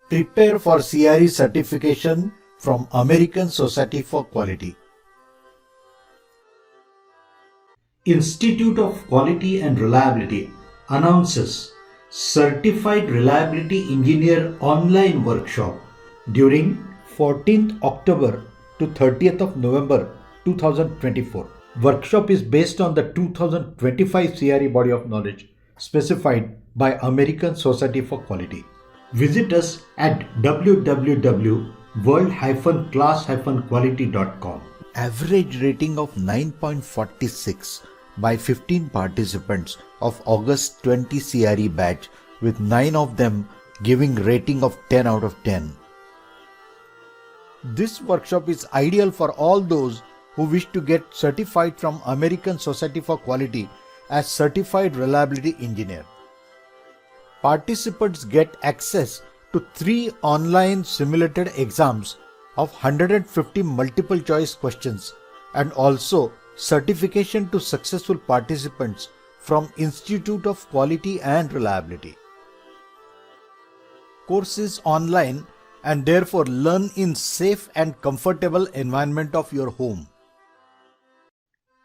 Prepare for CRE certification from American Society for Quality. Institute of Quality and Reliability announces Certified Reliability Engineer online workshop during 14th October to 30th of November 2024. Workshop is based on the 2025 CRE body of knowledge specified by American Society for Quality. Visit us at www.world-class-quality.com. Average rating of 9.46 by 15 participants of August 20 CRE batch, with 9 of them giving rating of 10 out of 10. This workshop is ideal for all those who wish to get certified from American Society for Quality as Certified Reliability Engineer. Participants get access to 3 online simulated exams of 150 multiple choice questions and also certification to successful participants from Institute of Quality and Reliability. Course is online and therefore learn in safe and comfortable environment of your home.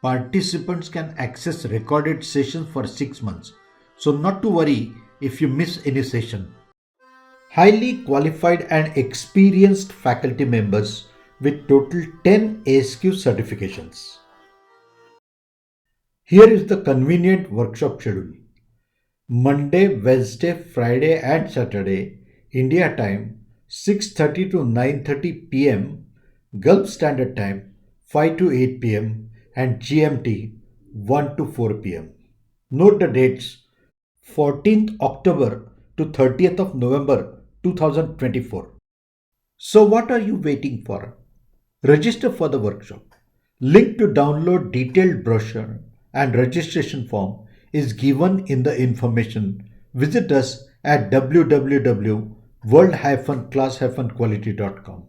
Participants can access recorded sessions for 6 months, so not to worry if you miss any session. Highly qualified and experienced faculty members with total 10 ASQ certifications. Here is the convenient workshop schedule. Monday, Wednesday, Friday and Saturday, India time 6:30 to 9:30 p.m., Gulf Standard Time 5 to 8 p.m. and GMT 1 to 4 p.m. Note the dates: 14th October to 30th of November 2024. So what are you waiting for? Register for the workshop. Link to download detailed brochure and registration form is given in the information. Visit us at www.world-class-quality.com.